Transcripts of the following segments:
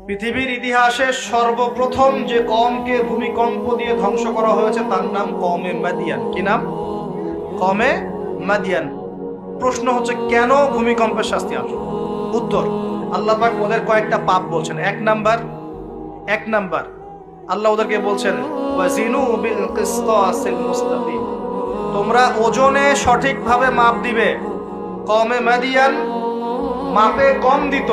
পৃথিবীর ইতিহাসে সর্বপ্রথম যে কওমকে ভূমিকম্প দিয়ে ধ্বংস করা হয়েছে তার নাম কওমে মাদিয়ান। কি নাম? কওমে মাদিয়ান। প্রশ্ন হচ্ছে কেন ভূমিকম্পের শাস্তি আসবে? উত্তর, আল্লাহ পাক ওদের কয়েকটা পাপ বলছেন। এক নাম্বার আল্লাহ ওদেরকে বলছেন ওয়াজিনু বিল কিসতাসিল মুস্তাকিম, তোমরা ওজনে সঠিকভাবে মাপ দিবে। কওমে মাদিয়ান মাপে কম দিত,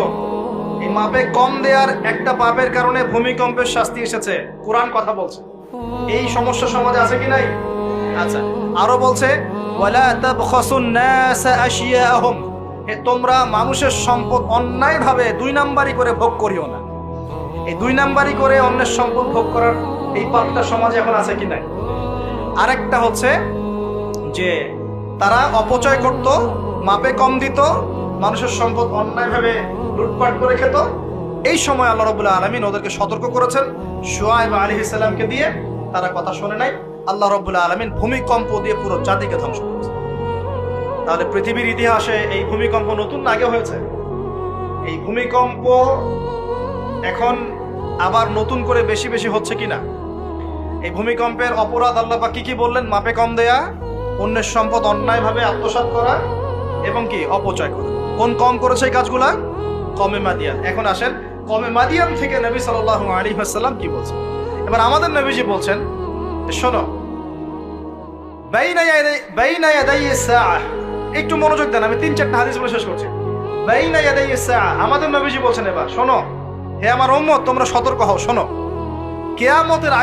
এই মাপে কম দেওয়ার একটা পাপের কারণে ভূমিকম্পের শাস্তি এসেছে। কোরআন কথা বলছে। এই সমস্যা সমাজে আছে কি নাই? আচ্ছা, আরো বলছে ওয়ালা তাবখাসুন নাস আশিয়াহুম, তোমরা মানুষের সম্পদ অন্যায়ভাবে দুই নাম্বারি করে ভোগ করিও না। এই দুই নাম্বারি করে অন্যের সম্পদ ভোগ করার এই পাপটা সমাজে এখন আছে কি নাই? আরেকটা হচ্ছে যে তারা অপচয় করত, মাপে কম দিত, মানুষের সম্পদ অন্যায়ভাবে লুটপাট করে খেত। এই সময় আল্লাহ রাব্বুল আলামিন ওদেরকে সতর্ক করেছেন শুআয়ব আলাইহিস সালামকে দিয়ে, তারা কথা শোনে নাই। আল্লাহ রাব্বুল আলামিন ভূমিকম্প দিয়ে পুরো জাতিকে ধ্বংস করেছে। তাহলে পৃথিবীর ইতিহাসে এই ভূমিকম্প নতুন না আগে হয়েছে? এই ভূমিকম্প এখন আবার নতুন করে বেশি বেশি হচ্ছে কিনা? এই ভূমিকম্পের অপরাধ আল্লাহ পাক কি বললেন? মাপে কম দেয়া, অন্যের সম্পদ অন্যায়ভাবে আত্মসাৎ করা এবং কি অপচয় করা। কোন কম করেছে এই কাজগুলা? কওমে মাদিয়ান। এখন আসেন কওমে মাদিয়ান থেকে নবী সাল্লাল্লাহু আলাইহি ওয়াসাল্লাম কি বলছেন। এবার আমাদের নবীজি বলছেন, শোনো, বাইনা ইয়াদাই সাআহ, একটু মনোযোগ দেন, আমি 3-4টা হাদিস বলে শেষ করছি। বাইনা ইয়াদাই সাআহ, আমাদের নবীজি বলছেন, এবার শোনো হে আমার উম্মত, তোমরা সতর্ক হও। শোনো, কিয়ামতের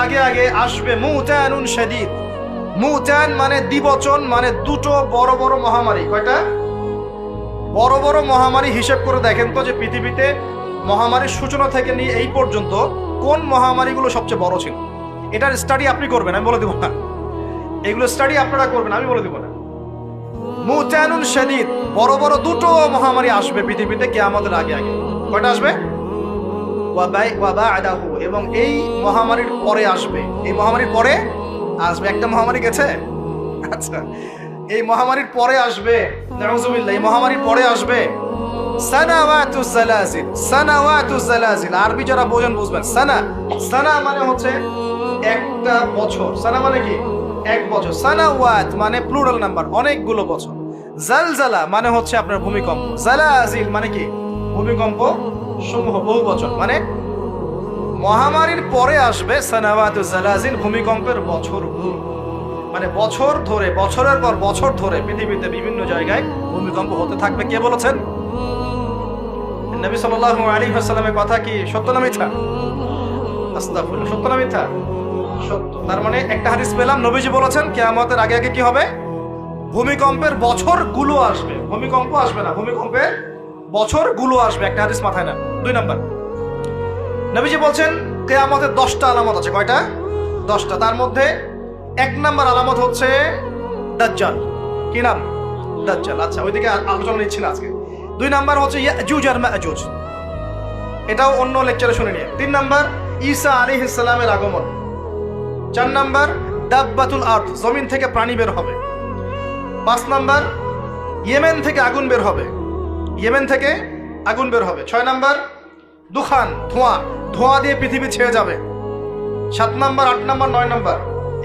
আগে আগে আসবে মুতানুন শাদীদ। মুতান মানে দ্বিবচন, মানে দুটো বড় বড় মহামারী। কয়টা বড় বড় মহামারী? হিসেব করে দেখেন তো যে পৃথিবীতে মহামারীর সূচনা থেকে নিয়ে এই পর্যন্ত কোন মহামারীগুলো সবচেয়ে বড় ছিল। এটার স্টাডি আপনি করবেন, আমি বলে দেব না। এগুলো স্টাডি আপনারা করবেন, আমি বলে দেব না। মুতানুন শাদীদ, বড় বড় দুটো মহামারী আসবে পৃথিবীতে কিয়ামতের আগে আগে। কয়টা আসবে? ওয়া বা'দাহু, এবং এই মহামারীর পরে আসবে। এই মহামারীর পরে আসবে একটা মহামারী গেছে। আচ্ছা, এই মহামারীর পরে আসবে, নাউযুবিল্লাহ, এই মহামারীর পরে আসবে সানাওয়াতুজ জালাজিল। আরবি যারা বোঝেন বুঝবেন। সানা মানে হচ্ছে একটা বছর। সানা মানে কি? এক বছর। সানাওয়াত মানে প্লুরাল নাম্বার, অনেকগুলো বছর। জালজালা মানে হচ্ছে আপনার ভূমিকম্প। জালাজিল মানে কি? ভূমিকম্প সমূহ, বহু বছর। মানে মহামারীর পরে আসবে সানাওয়াতুজ জালাজিল, ভূমিকম্পের বছরগুলো। মানে বছর ধরে, বছরের পর বছর ধরে পৃথিবীতে বিভিন্ন জায়গায় ভূমিকম্প হতে থাকবে। কে বলেছেন? নবী সাল্লাল্লাহু আলাইহি ওয়াসাল্লামের কথা কি সত্য না মিথ্যা? আস্তাগফিরুল্লাহ, সত্য না মিথ্যা? সত্য। তার মানে একটা হাদিস পেলাম, নবীজি বলেছেন কিয়ামতের আগে আগে কি হবে? ভূমিকম্পের বছরগুলো আসবে। ভূমিকম্প আসবে না, ভূমিকম্পের বছরগুলো আসবে। একটা হাদিস মাথায় না। 2 নাম্বার, নবীজি বলছেন কিয়ামতের 10টা আলামত আছে। কয়টা? 10টা। তার মধ্যে 1 নাম্বার আলামত হচ্ছে দাজ্জাল। কি নাম? দাজ্জাল। আচ্ছা, ওইদিকে আলোচনা নিচ্ছি না আজকে। 2 নাম্বার হচ্ছে ইয়াজুজ আর মাজুজ, এটাও অন্য লেকচারে শুনে নিয়ে। 3 নাম্বার ঈসা আলাইহিস সালামের আগমন। 4 নাম্বার দাব্বাতুল আরদ, জমিন থেকে প্রাণী বের হবে। 5 নাম্বার ইয়েমেন থেকে আগুন বের হবে। 6 নাম্বার দুখান, ধোঁয়া দিয়ে পৃথিবী ছেয়ে যাবে। 7 নাম্বার, 8 নাম্বার, 9 নাম্বার,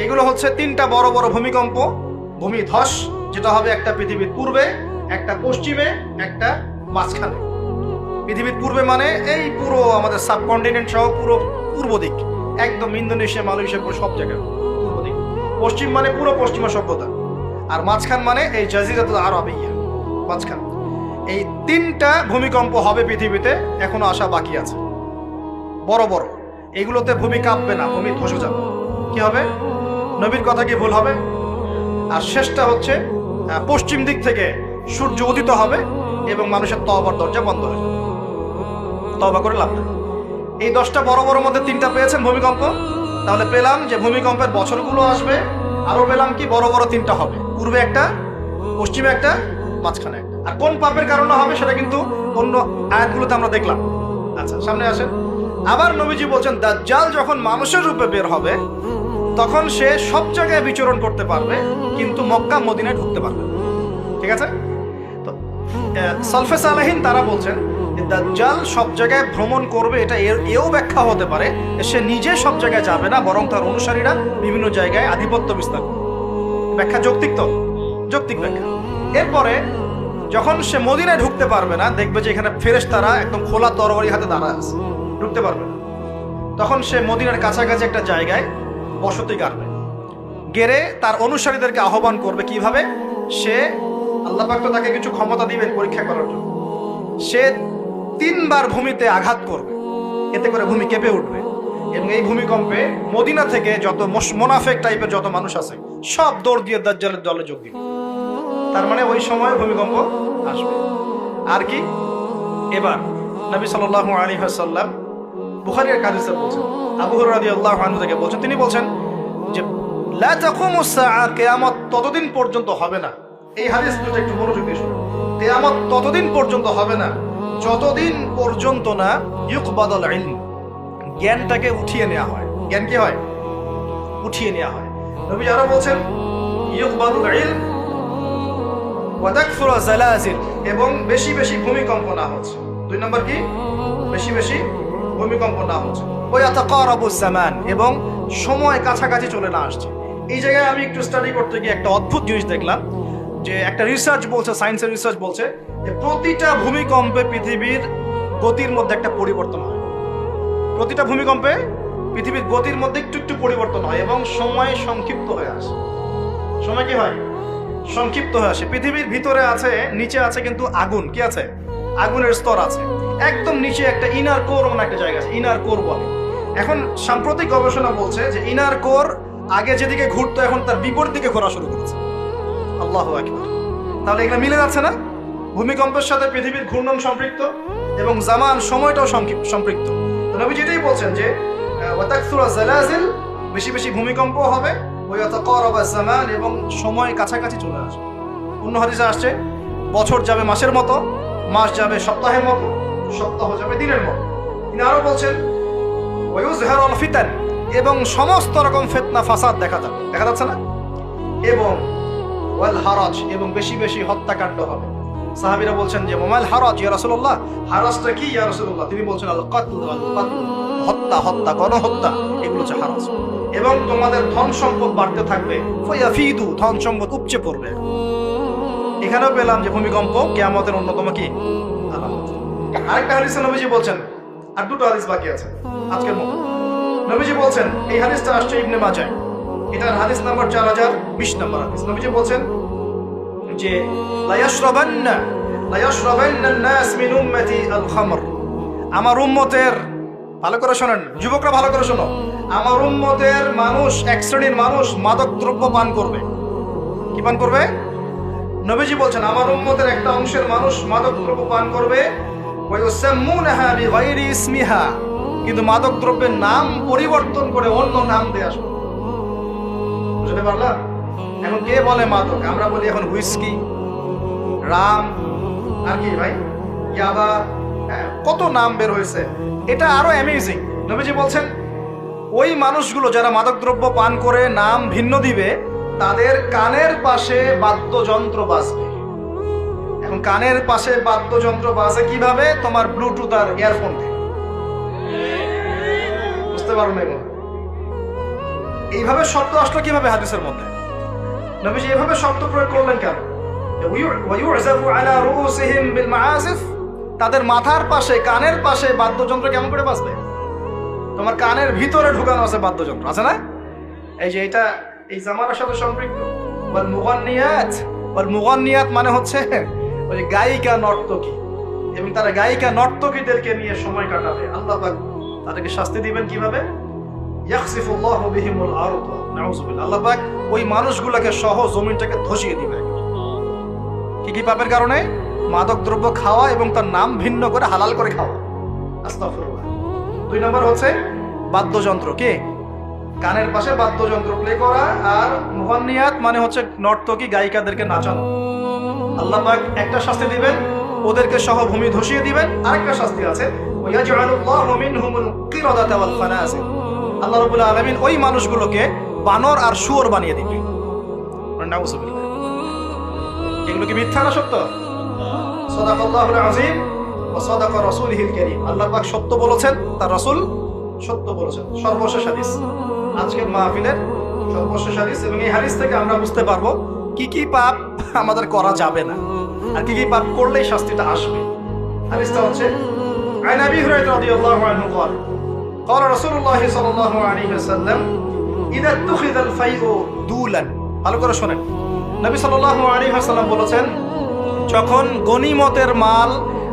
এগুলো হচ্ছে 3টা বড় বড় ভূমিকম্প, ভূমিধস, যেটা হবে একটা পৃথিবীর পূর্বে, একটা পশ্চিমে, একটা মাঝখানে। পৃথিবীর পূর্বে মানে এই পুরো আমাদের সাবকন্টিনেন্ট সহ পুরো পূর্ব দিক, একদম ইন্দোনেশিয়া, মালয়েশিয়া, পুরো সব জায়গায় পূর্ব দিক। পশ্চিম মানে পুরো পশ্চিমা সভ্যতা, আর মাঝখান মানে এই জাজিরাতুল আরবিয়া, মাঝখান। এই 3টা ভূমিকম্প হবে পৃথিবীতে, এখনো আসা বাকি আছে বড় বড়। এগুলোতে ভূমি কাঁপবে না, ভূমি ধসে যাবে। কি হবে? নবীর কথা কি ভুল হবে? আর শেষটা হচ্ছে পশ্চিম দিক থেকে সূর্য উদিত হবে এবং মানুষের তওবার দরজা বন্ধ হয়ে যাবে। তওবা করে লাভ নেই। এই 10টা বড় বড় মধ্যে 3টা পেয়েছেন ভূমিকম্প। তাহলে পেলাম যে ভূমিকম্পের বছরগুলো আসবে। আরো পেলাম কি বড় বড় 3টা হবে, পূর্বে একটা, পশ্চিমে একটা, মাঝখানে একটা। আর কোন পাপের কারণে হবে সেটা কিন্তু অন্য আয়াতগুলোতে আমরা দেখলাম। আচ্ছা, সামনে আসেন। আবার নবীজি বলছেন দাজ্জাল যখন মানুষের রূপে বের হবে তখন সে সব জায়গায় বিচরণ করতে পারবে, কিন্তু মক্কা মদিনায় ঢুকতে পারবে। ঠিক আছে? তো সালফে সালেহিন তারা বলছেন দাজ্জাল সব জায়গায় ভ্রমণ করবে, এটা এও ব্যাখ্যা হতে পারে সে নিজে সব জায়গায় যাবে না, বরং তার অনুসারীরা বিভিন্ন জায়গায় আধিপত্য বিস্তার করবে। ব্যাখ্যা যৌক্তিক তো, যৌক্তিক ব্যাখ্যা। এরপরে যখন সে মদিনায় ঢুকতে পারবে না, দেখবে যে এখানে ফেরেশতারা একদম খোলা তরবারি হাতে দাঁড়ায় আছে, ঢুকতে পারবে না, তখন সে মদিনার কাছাকাছি একটা জায়গায় বসতি গাড়বে, গেড়ে তার অনুসারীদেরকে আহ্বান করবে। কিভাবে? সে আল্লাহ পাক তো তাকে কিছু ক্ষমতা দিবেন পরীক্ষা করার জন্য। সে 3 বার ভূমিতে আঘাত করবে, এতে করে ভূমি কেঁপে উঠবে, এবং এই ভূমিকম্পে মদিনা থেকে যত মোনাফেক টাইপের যত মানুষ আছে সব দৌড় দিয়ে দাজ্জালের দলে যোগ দিবে। তার মানে ওই সময় ভূমিকম্প আসবে। আর কি? এবার নবী সাল্লাল্লাহু আলাইহি ওয়াসাল্লাম বুখারীর হাদিসে বলছেন, আবু হুরায়রা রাদিয়াল্লাহু আনহু থেকে বলছেন, তিনি বলছেন যে লা তাকুমুস সাআ, কিয়ামত ততদিন পর্যন্ত হবে না। এই হাদিস দুটো একটু মনোযোগ দিয়ে শুনুন। কিয়ামত ততদিন পর্যন্ত হবে না যতদিন পর্যন্ত না ইউকবাদুল ইলম, জ্ঞানটাকে উঠিয়ে নেওয়া হয়। জ্ঞান কি হয়? উঠিয়ে নেওয়া হয়। নবী আরো বলছেন ইউকবাদুল ইলম ওয়া তাকসুরু জালাজিল, এবং বেশি বেশি ভূমিকম্প না হচ্ছে। 2 নম্বর কি? বেশি বেশি ভূমিকম্প না হচ্ছে। ওয়া ইয়াতাকারাবুজ জামান, এবং সময় কাছাকাছি চলে না আসছে। এই জায়গায় আমি একটু স্টাডি করতে গিয়ে একটা অদ্ভুত জিনিস দেখলাম, যে একটা রিসার্চ বলছে, সায়েন্সের রিসার্চ বলছে যে প্রতিটা ভূমিকম্পে পৃথিবীর গতির মধ্যে একটা পরিবর্তন হয়। প্রতিটা ভূমিকম্পে পৃথিবীর গতির মধ্যে একটু একটু পরিবর্তন হয় এবং সময় সংক্ষিপ্ত হয়ে আসে। সময় কি হয়? সংক্ষিপ্ত হয়ে আসে। পৃথিবীর ভিতরে আছে, নিচে আছে কিন্তু আগুন, কি আছে? আগুনের স্তর আছে। একদম নিচে একটা ইনার কোর মানে একটা জায়গা আছে, ইনার কোর বলে। এখন সাম্প্রতিক গবেষণা বলছে যে ইনার কোর আগে যেদিকে ঘুরতো এখন তার বিপরীত দিকে ঘোরা শুরু করেছে। আল্লাহু আকবার। তাহলে এগুলো মিলে যাচ্ছে না? ভূমিকম্পের সাথে পৃথিবীর ঘূর্ণন সম্পৃক্ত এবং জামান, সময়টাও সম্পৃক্ত। তো নবী যেটাই বলছেন যে ওয়া তাকসুরু জালাজিল, বেশি বেশি ভূমিকম্প হবে, ওয়া ইয়াতাকারাবা জামান, এবং সময় কাছাকাছি চলে আসবে। অন্য হাদিসে আসছে বছর যাবে মাসের মতো, মাস যাবে সপ্তাহের মতো, সপ্তাহ যাবে দিনের মতো। তিনি আরো বলছেন ওয়া ইউযহিরুল ফিতান, এবং সমস্ত রকম ফিতনা ফাসাদ দেখা যাচ্ছে না, এবং ওয়াল হারাজ, এবং বেশি বেশি হত্যাকাণ্ড হবে। সাহাবীরা বলছেন যে মাল হারাজ ইয়া রাসূলুল্লাহ, হারাজটা কি ইয়া রাসূলুল্লাহ? তিনি বলছেন আল কাতল, হত্যা, গণহত্যা, এগুলো হচ্ছে হারাজ। এবং তোমাদের ধন সম্পদ বাড়তে থাকবে, ফায়াফিদু, ধন সম্পদ উপচে পড়বে। এখানেও পেলাম যে ভূমিকম্প কিয়ামতের অন্যতম কি আলামত। আরেকটা হাদিসে নবীজি বলছেন, আর 2টো হাদিস বাকি আছে আজকের মতো। নবীজি বলছেন, এই হাদিসটা আসছে ইবনে মাজাহ, এটার হাদিস নাম্বার 4020 নম্বর হাদিস। নবীজি বলছেন যে লা ইয়াশরাবান্না আন-নাস মিন উম্মতি আল-খামর, আমার উম্মতের, ভালো করে শোনেন যুবকরা, ভালো করে শোনো, আমার উম্মতের মানুষ, এক শ্রেণীর মানুষ মাদক দ্রব্য পান করবে। কি পান করবে? নবীজি বলছেন আমার উম্মতের একটা অংশের মানুষ মাদক দ্রব্য পান করবে, ওয়া ইউসাম্মুনাহা বিগাইরি ইসমিহা, কিন্তু মাদক দ্রব্যের নাম পরিবর্তন করে অন্য নাম দিয়ে আসবে। বুঝতে পারলাম? এখন কে বলে মাদক? আমরা বলি এখন হুইস্কি, রাম, আর কি ভাই, ইয়াবা, কত নাম বের হয়েছে। এটা আরো অ্যামেজিং। নবীজি বলছেন ওই মানুষগুলো যারা মাদকদ্রব্য পান করে নাম ভিন্ন দিবে, তাদের কানের পাশে বাদ্যযন্ত্র বাজবে। এখন কানের পাশে বাদ্যযন্ত্র বাজে কিভাবে? তোমার ব্লুটুথ আর ইয়ারফোন দিয়ে। বুঝতে পারো না? এইভাবে শব্দ আসলো কিভাবে হাদিসের মধ্যে? নবীজি এভাবে শব্দ প্রয়োগ করলেন কেন? ওয়ায়ুযাফু আলা রুউসিহিম বিল মাআসিফ, তাদের মাথার পাশে, কানের পাশে বাদ্যযন্ত্র কেমন করে বাজবে? তোমার কানের ভিতরে ঢুকানো আছে বাদ্যযন্ত্র, আছে না? এই যে এটা এই জামানার সাথে সম্পৃক্ত। ওয়াল মুগান্নিয়াত মানে হচ্ছে ওই গায়িকা, নর্তকী, এবং তারা গায়িকা নর্তকীদেরকে নিয়ে সময় কাটাবে। আল্লাহ পাক তাদেরকে শাস্তি দিবেন কিভাবে? ইয়াখসিফুল্লাহু বিহিমুল আরদ, নাউযুবিল্লাহ। আল্লাহ পাক ওই মানুষগুলোকে সহ জমিনটাকে ধসিয়ে দিবে। কি পাপের কারণে? মাদক দ্রব্য খাওয়া এবং তার নাম ভিন্ন করে হালাল করে খাওয়া। আস্তাগফিরুল্লাহ। 2 নম্বর হচ্ছে বাদ্যযন্ত্র, কে কানের পাশে বাদ্যযন্ত্র প্লে করা, আর মুগান্নিয়াত মানে হচ্ছে নর্তকী, গায়িকাদেরকে নাচানো। আল্লাহ পাক একটা শাস্তি দিবেন, ওদেরকে সহ ভূমি ধসিয়ে দিবেন। আরেকটা শাস্তি আছে, ওয়ায়াজআলুল্লাহু মিনহুমুল কিরাদাতা ওয়াল খানাসির, আল্লাহ রাব্বুল আলামিন ওই মানুষগুলোকে বানর আর শুয়োর বানিয়ে দিবেন। নাউযুবিল্লাহ। এগুলো কি মিথ্যা না সত্য? সাদাকাল্লাহুল আযীম ওয়া সাদাকা রাসূলুল কারীম, আল্লাহ পাক সত্য বলেছেন, তার রাসূল সত্য বলেছেন। সর্বশেষ হাদিস, আজকের মাহফিলের সর্বশেষ হাদিস। এবং এই হাদিস থেকে আমরা বুঝতে পারবো কি কি পাপ আমাদের করা যাবে না আর কি কি পাপ করলেই শাস্তিটা আসবে। হাদিসটা হচ্ছে عن أبي هريرة رضي الله عنه قال قال رسول الله صلى الله عليه وسلم إذا اتخذ الفيء دولا, ভালো করে শুনেন, নবী সাল্লাল্লাহু আলাইহি ওয়াসাল্লাম বলেছেন, যখন গনিমতের মাল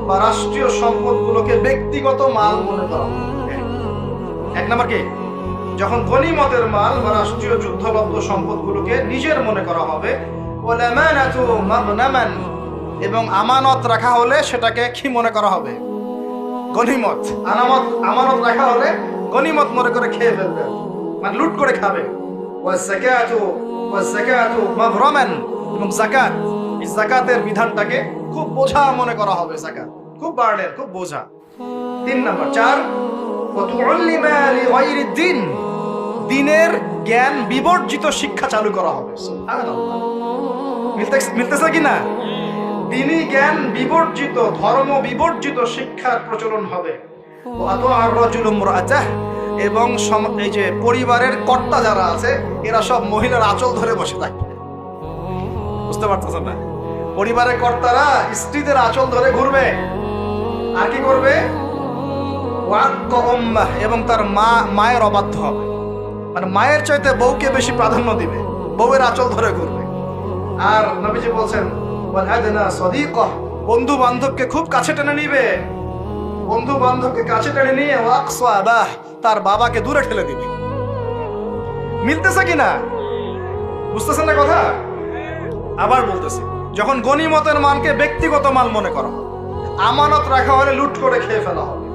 বা রাষ্ট্রীয় সম্পদগুলোকে ব্যক্তিগত মাল মনে করা হবে। এক নাম্বার কি, যখন গনিমতের মাল বা রাষ্ট্রীয় যুদ্ধলব্ধ সম্পদগুলোকে নিজের মনে করা হবে, ওয়াল আমানাতু মাগনামান, এবং আমানত রাখা হলে সেটাকে কি মনে করা হবে, গনিমত। আমানত রাখা হলে গনিমত মনে করে খেয়ে ফেলবে, মানে লুট করে খাবে। ওয়াজ যাকাতু মাগরামান, এবং যাকাত, এই যাকাতের বিধানটাকে খুব বোঝা মনে করা হবে, যাকাত খুব বার্ডেন, খুব বোঝা। 3 নাম্বার 4 ওয়া তুআল্লিমা লিগায়রি দ্বীন, দ্বীনের জ্ঞান বিবর্জিত শিক্ষা চালু করা হবে। সুবহানাল্লাহ, মিলতেছে কি না? দ্বীনি জ্ঞান বিবর্জিত, ধর্ম বিবর্জিত শিক্ষার প্রচলন হবে। এবং এই যে পরিবারের কর্তা যারা আছে এরা সব মহিলার আঁচল ধরে বসে থাকবে, বুঝতে পারতেছেন না? পরিবারের কর্তারা স্ত্রীদের আঁচল ধরে ঘুরবে, আর কি করবে, এবং তার মায়ের অবাধ্য হবে, মানে মায়ের চাইতে বউকে বেশি প্রাধান্য দিবে, বউয়ের আঁচল ধরে ঘুরবে। আর নবীজি বলছেন বন্ধু বান্ধবকে খুব কাছে টেনে নিবে, বন্ধু বান্ধবকে কাছে টেনে নিয়ে তার বাবাকে দূরে ঠেলে দিবে। মিলতেছে কিনা, বুঝতেছেন না কথা? আবার বলতেছি, যখন গনিমতের মালকে ব্যক্তিগত মাল মনে করা হবে, আমানত রাখা হলে লুট করে খেয়ে ফেলা হবে,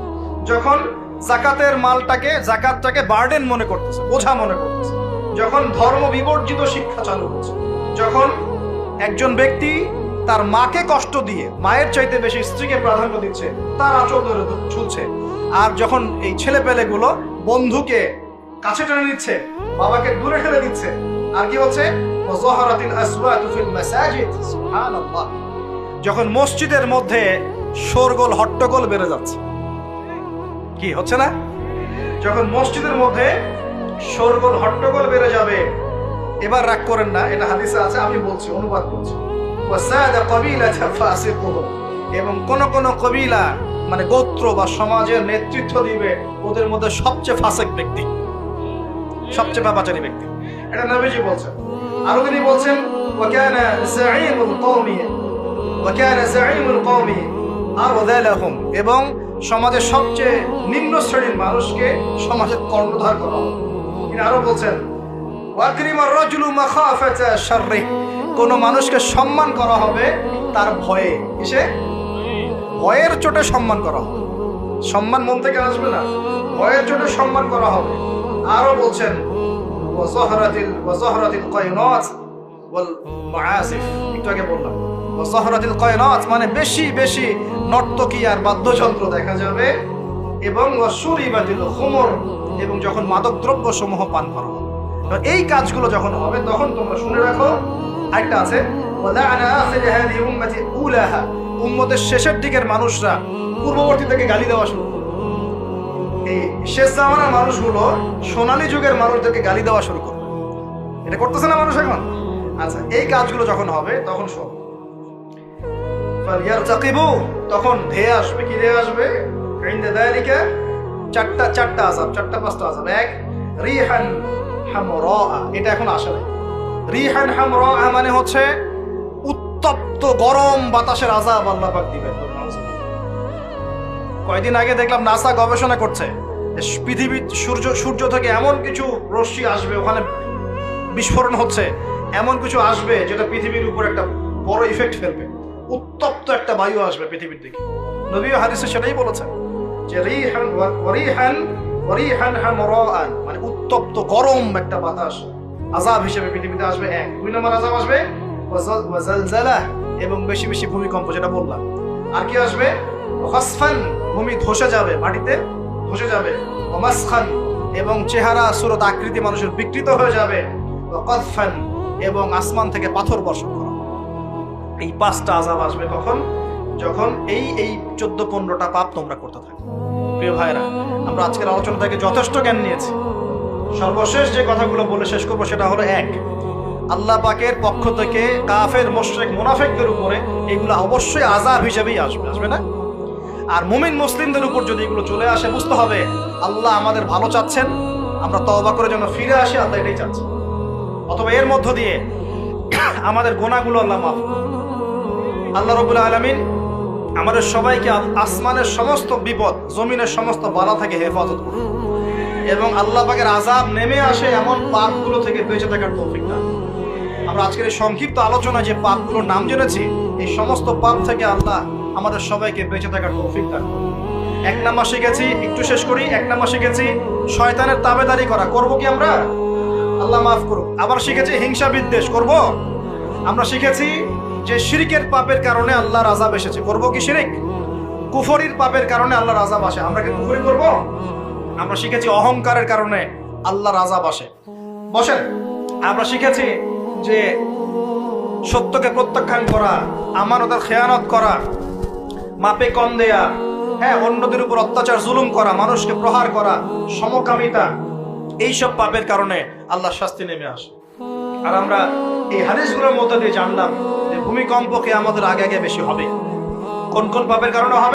যখন যাকাতের মালটাকে, যাকাতটাকে বার্ডেন মনে করতেছে, বোঝা মনে করতেছে, যখন ধর্ম বিবর্জিত শিক্ষা চালু হচ্ছে, যখন একজন ব্যক্তি তার মাকে কষ্ট দিয়ে মায়ের চাইতে বেশি স্ত্রীকে প্রাধান্য দিচ্ছে, তার আঁচল ধরে ঝুলছে, আর যখন এই ছেলে পেলেগুলো বন্ধুকে কাছে টেনে নিচ্ছে, বাবাকে দূরে ঠেলে দিচ্ছে, আর কি হচ্ছে, সুবহানাল্লাহ, যখন মসজিদের মধ্যে শোরগোল হট্টগোল বেড়ে যাচ্ছে, কি হচ্ছে না? যখন মসজিদের মধ্যে শোরগোল হট্টগোল বেড়ে যাবে, এবার রাগ করেন না, এটা হাদিসে আছে, আমি বলছি, অনুবাদ করছি। এবং কোন কোন কবিলা, মানে গোত্র বা সমাজের নেতৃত্ব দিবে ওদের মধ্যে সবচেয়ে ফাসিক ব্যক্তি, সবচেয়ে পাপাচারী ব্যক্তি, এটা নবীজি বলছেন। আরো তিনি বলছেন এবং সমাজের সবচেয়ে নিম্ন শ্রেণীর মানুষকে সমাজের কর্ণধার করা হবে। তিনি আরো বলছেন কোন মানুষকে সম্মান করা হবে তার ভয়ে, কিসে, ভয়ের চোটে সম্মান করা হবে, সম্মান মন থেকে আসবে না, ভয়ের চোটে সম্মান করা হবে। আরো বলছেন একটু আগে বললাম, মানে বেশি বেশি নর্তকী আর বাদ্যযন্ত্র দেখা যাবে, এবং এবং যখন মাদক দ্রব্য সমূহ পান করা হবে। এই কাজগুলো যখন হবে তখন তোমরা শুনে রাখো, একটা আছে, উম্মতের শেষের দিকের মানুষরা পূর্ববর্তী থেকে গালি দেওয়া শুরু করবে। এই শেষ জামানার মানুষগুলো সোনালী যুগের মানুষদেরকে গালি দেওয়া শুরু করবে। এটা করতেছে না মানুষ এখন? আচ্ছা, এই কাজগুলো যখন হবে তখন শোন, তখন ধেয়ে আসবে, কি ধেয়ে আসবে, চারটা আযাব, 4-5টা আযাব। 1 রিহান হামরা, এটা এখন আসে না। রিহান হামরা মানে হচ্ছে উত্তপ্ত গরম বাতাসের আযাব আল্লাহ পাক দিবেন। কয়েকদিন আগে দেখলাম নাসা গবেষণা করছে, পৃথিবী সূর্য থেকে এমন কিছু রশ্মি আসবে, ওখানে বিস্ফোরণ হচ্ছে, এমন কিছু আসবে যেটা পৃথিবীর উপর একটা বড় ইফেক্ট ফেলবে, উত্তপ্ত একটা বায়ু আসবে পৃথিবীর দিকে। নবী হাদিসে সেটাই বলেছেন যে রিহান হামরাআন মানে উত্তপ্ত গরম একটা বাতাস আযাব হিসেবে পৃথিবীতে আসবে। 1 2 নম্বর আযাব আসবে ওয়াজালজালা, এবং বেশি বেশি ভূমিকম্প, যেটা বললাম। আর কি আসবে, খাসফান, ভূমি ধসে যাবে, মাটিতে ধসে যাবে। ওয়ামাসখান, এবং চেহারা সুরত আকৃতি মানুষের বিকৃত হয়ে যাবে। ওয়াকাদফান, এবং আসমান থেকে পাথর বর্ষণ করা। এই 5টা আযাব আসবে কখন, যখন এই 14-15টা পাপ তোমরা করতে থাকো। প্রিয় ভাইরা, আমরা আজকের আলোচনা থেকে যথেষ্ট জ্ঞান নিয়েছি। সর্বশেষ যে কথাগুলো বলে শেষ করবো সেটা হলো, এক, আল্লাহ পাকের পক্ষ থেকে কাফের, মুশরিক, মুনাফিকদের উপরে এগুলো অবশ্যই আযাব হিসেবেই আসবে না? আর মুমিন মুসলিমদের উপর যদি এগুলো চলে আসে, বুঝতে হবে আল্লাহ আমাদের ভালো চাচ্ছেন, আমরা তওবা করে যেন ফিরে আসি, আল্লাহ এটাই চাচ্ছেন। অথবা এর মধ্য দিয়ে আমাদের গুনাহগুলো আল্লাহ মাফ করুন। আল্লাহ রাব্বুল আলামিন আমাদের সবাইকে আসমানের সমস্ত বিপদ, জমিনের সমস্ত বালা থেকে হেফাজত করুন এবং আল্লাহ পাকের আযাব নেমে আসে এমন পাপগুলো থেকে বেঁচে থাকার তৌফিক দান। আমরা আজকের এই সংক্ষিপ্ত আলোচনা যে পাপগুলোর নাম জেনেছি, এই সমস্ত পাপ থেকে আল্লাহ আমাদের সবাইকে বেঁচে থাকার তৌফিক দান। 1 নাম্বার শিখেছি, একটু শেষ করি। 1 নাম্বার শিখেছি শয়তানের তাবেদারি করা, করব কি আমরা? আল্লাহ মাফ করুক। আবার শিখেছি হিংসা বিদ্বেষ করব। আমরা শিখেছি যে শিরকের পাপের কারণে আল্লাহর আযাব এসেছে, করব কি শিরক? কুফরির পাপের কারণে আল্লাহর আযাব আসে, আমরা কি কুফরি করব? আমরা শিখেছি অহংকারের কারণে আল্লাহর আযাব আসে। বসেন, আমরা শিখেছি যে সত্যকে প্রত্যাখ্যান করা, আমানতের খেয়ানত করা, মাপে কম দেয়া, হ্যাঁ, অন্যদের উপর অত্যাচার জুলুম করা, মানুষকে প্রহার করা, সমকামিতা, এইসব পাপের কারণে আল্লাহর শাস্তি নেমে আসে। আর আমরা এই হাদিসগুলোর মধ্যে দিয়ে জানলাম যে ভূমিকম্প কিয়ামতের আগে আগে বেশি হবে। কোন কোন পাপের কারণে হবে?